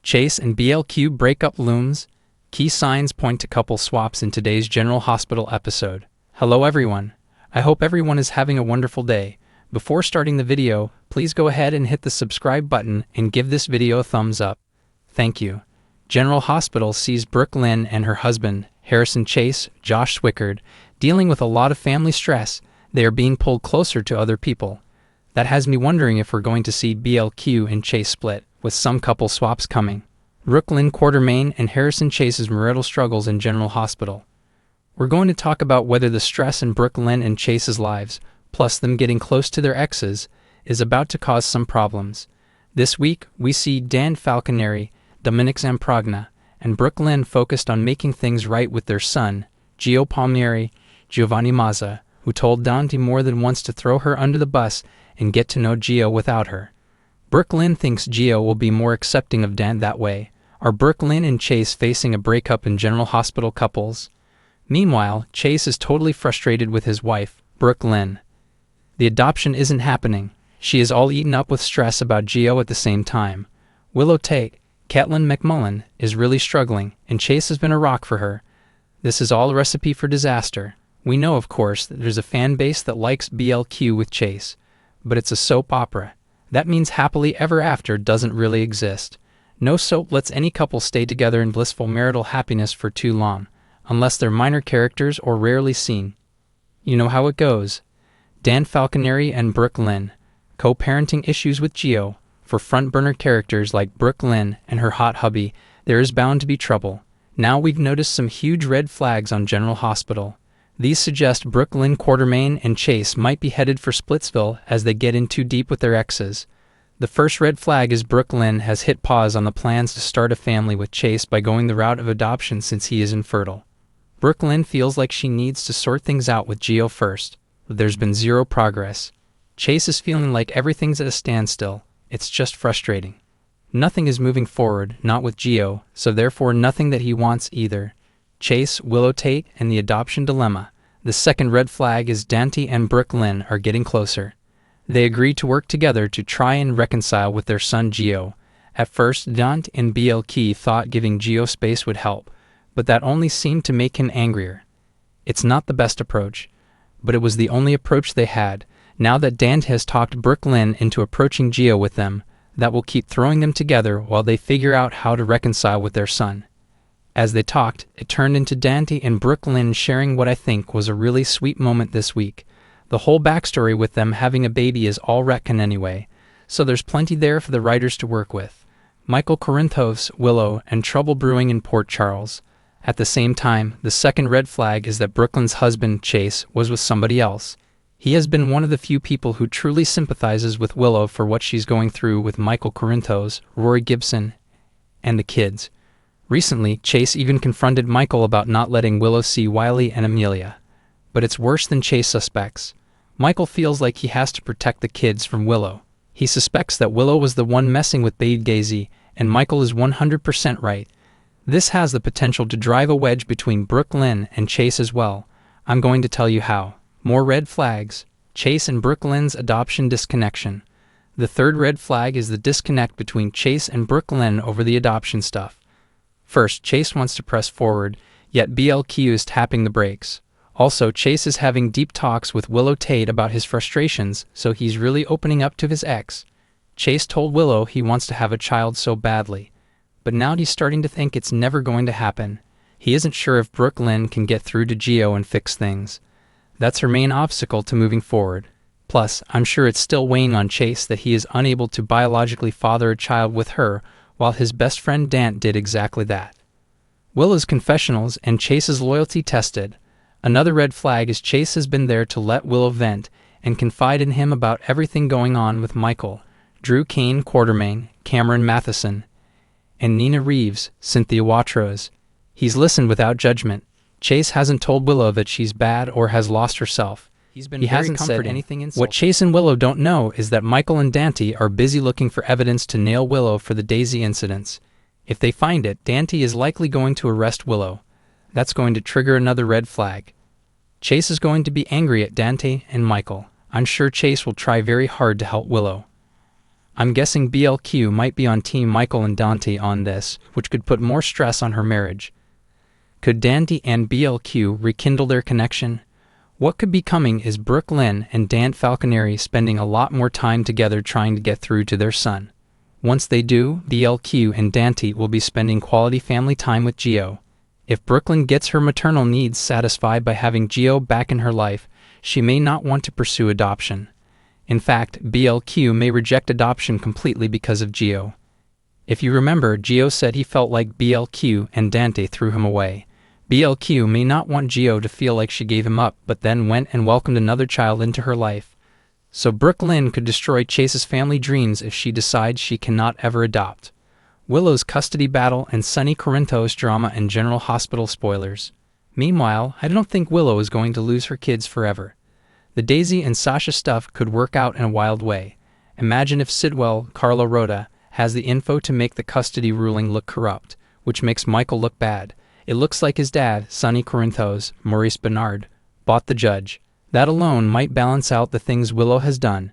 Chase and BLQ Breakup Looms. Key signs point to couple swaps in today's General Hospital episode. Hello everyone. I hope everyone is having a wonderful day. Before starting the video, please go ahead and hit the subscribe button and give this video a thumbs up. Thank you. General Hospital sees Brooke Lynn and her husband, Harrison Chase, Josh Swickard, dealing with a lot of family stress. They are being pulled closer to other people. That has me wondering if we're going to see BLQ and Chase split, with some couple swaps coming. Brooke Lynn Quartermain and Harrison Chase's marital struggles in General Hospital. We're going to talk about whether the stress in Brooke Lynn and Chase's lives, plus them getting close to their exes, is about to cause some problems. This week, we see Dan Falconeri, Dominic Zamprogna, and Brooke Lynn focused on making things right with their son, Gio Palmieri, Giovanni Mazza, who told Dante more than once to throw her under the bus and get to know Gio without her. Brooke Lynn thinks Gio will be more accepting of Dan that way. Are Brooke Lynn and Chase facing a breakup in General Hospital couples? Meanwhile, Chase is totally frustrated with his wife, Brooke Lynn. The adoption isn't happening. She is all eaten up with stress about Gio at the same time. Willow Tate, Caitlin McMullen, is really struggling, and Chase has been a rock for her. This is all a recipe for disaster. We know, of course, that there's a fan base that likes BLQ with Chase, but it's a soap opera. That means happily ever after doesn't really exist. No soap lets any couple stay together in blissful marital happiness for too long, unless they're minor characters or rarely seen. You know how it goes. Dan Falconeri and Brooke Lynn, co-parenting issues with Gio. For front-burner characters like Brooke Lynn and her hot hubby, there is bound to be trouble. Now we've noticed some huge red flags on General Hospital. These suggest Brooke Lynn Quartermain and Chase might be headed for Splitsville as they get in too deep with their exes. The first red flag is Brooke Lynn has hit pause on the plans to start a family with Chase by going the route of adoption since he is infertile. Brooke Lynn feels like she needs to sort things out with Gio first, but there's been zero progress. Chase is feeling like everything's at a standstill. It's just frustrating. Nothing is moving forward, not with Gio, so therefore nothing that he wants either. Chase, Willow Tate, and the adoption dilemma. The second red flag is Dante and Brooke Lynn are getting closer. They agree to work together to try and reconcile with their son Gio. At first, Dante and BLQ thought giving Gio space would help, but that only seemed to make him angrier. It's not the best approach, but it was the only approach they had. Now that Dante has talked Brooke Lynn into approaching Gio with them, that will keep throwing them together while they figure out how to reconcile with their son. As they talked, it turned into Dante and Brooke Lynn sharing what I think was a really sweet moment this week. The whole backstory with them having a baby is all retcon anyway, so there's plenty there for the writers to work with. Michael Corinthos, Willow, and trouble brewing in Port Charles. At the same time, the second red flag is that Brooke Lynn's husband, Chase, was with somebody else. He has been one of the few people who truly sympathizes with Willow for what she's going through with Michael Corinthos, Rory Gibson, and the kids. Recently, Chase even confronted Michael about not letting Willow see Wiley and Amelia. But it's worse than Chase suspects. Michael feels like he has to protect the kids from Willow. He suspects that Willow was the one messing with Babe Gazy, and Michael is 100% right. This has the potential to drive a wedge between Brooke Lynn and Chase as well. I'm going to tell you how. More red flags. Chase and Brooke Lynn's adoption disconnection. The third red flag is the disconnect between Chase and Brooke Lynn over the adoption stuff. First, Chase wants to press forward, yet BLQ is tapping the brakes. Also, Chase is having deep talks with Willow Tate about his frustrations, so he's really opening up to his ex. Chase told Willow he wants to have a child so badly, but now he's starting to think it's never going to happen. He isn't sure if Brooke Lynn can get through to Gio and fix things. That's her main obstacle to moving forward. Plus, I'm sure it's still weighing on Chase that he is unable to biologically father a child with her, while his best friend Dante did exactly that. Willow's confessionals and Chase's loyalty tested. Another red flag is Chase has been there to let Willow vent and confide in him about everything going on with Michael, Drew Kane Quartermain, Cameron Matheson, and Nina Reeves, Cynthia Watros. He's listened without judgment. Chase hasn't told Willow that she's bad or has lost herself. He hasn't said anything insulting. What Chase and Willow don't know is that Michael and Dante are busy looking for evidence to nail Willow for the Daisy incidents. If they find it, Dante is likely going to arrest Willow. That's going to trigger another red flag. Chase is going to be angry at Dante and Michael. I'm sure Chase will try very hard to help Willow. I'm guessing BLQ might be on Team Michael and Dante on this, which could put more stress on her marriage. Could Dante and BLQ rekindle their connection? What could be coming is Brooke Lynn and Dan Falconeri spending a lot more time together trying to get through to their son. Once they do, BLQ and Dante will be spending quality family time with Gio. If Brooklyn gets her maternal needs satisfied by having Gio back in her life, she may not want to pursue adoption. In fact, BLQ may reject adoption completely because of Gio. If you remember, Gio said he felt like BLQ and Dante threw him away. BLQ may not want Gio to feel like she gave him up, but then went and welcomed another child into her life. So Brooke Lynn could destroy Chase's family dreams if she decides she cannot ever adopt. Willow's custody battle and Sonny Corinthos drama and General Hospital spoilers. Meanwhile, I don't think Willow is going to lose her kids forever. The Daisy and Sasha stuff could work out in a wild way. Imagine if Sidwell, Carlo Rota, has the info to make the custody ruling look corrupt, which makes Michael look bad. It looks like his dad, Sonny Corinthos, Maurice Bernard, bought the judge. That alone might balance out the things Willow has done.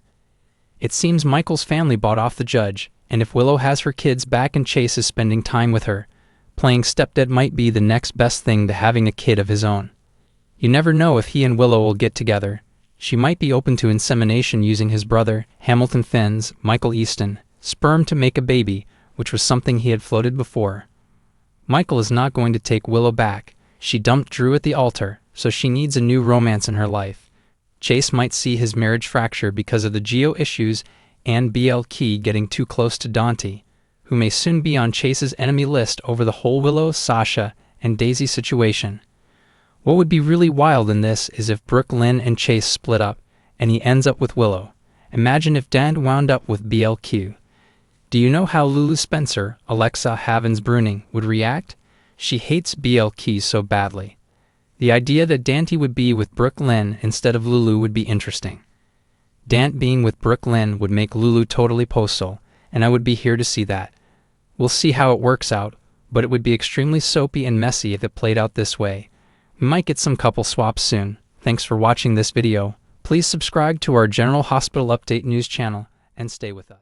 It seems Michael's family bought off the judge, and if Willow has her kids back and Chase is spending time with her, playing stepdad might be the next best thing to having a kid of his own. You never know if he and Willow will get together. She might be open to insemination using his brother, Hamilton Finn's, Michael Easton, sperm to make a baby, which was something he had floated before. Michael is not going to take Willow back. She dumped Drew at the altar, so she needs a new romance in her life. Chase might see his marriage fracture because of the Gio issues and BLQ getting too close to Dante, who may soon be on Chase's enemy list over the whole Willow, Sasha, and Daisy situation. What would be really wild in this is if Brooke Lynn and Chase split up, and he ends up with Willow. Imagine if Dan wound up with BLQ. Do you know how Lulu Spencer, Alexa Havens-Bruning, would react? She hates BLQ so badly. The idea that Dante would be with Brooke Lynn instead of Lulu would be interesting. Dante being with Brooke Lynn would make Lulu totally postal, and I would be here to see that. We'll see how it works out, but it would be extremely soapy and messy if it played out this way. We might get some couple swaps soon. Thanks for watching this video. Please subscribe to our General Hospital Update news channel and stay with us.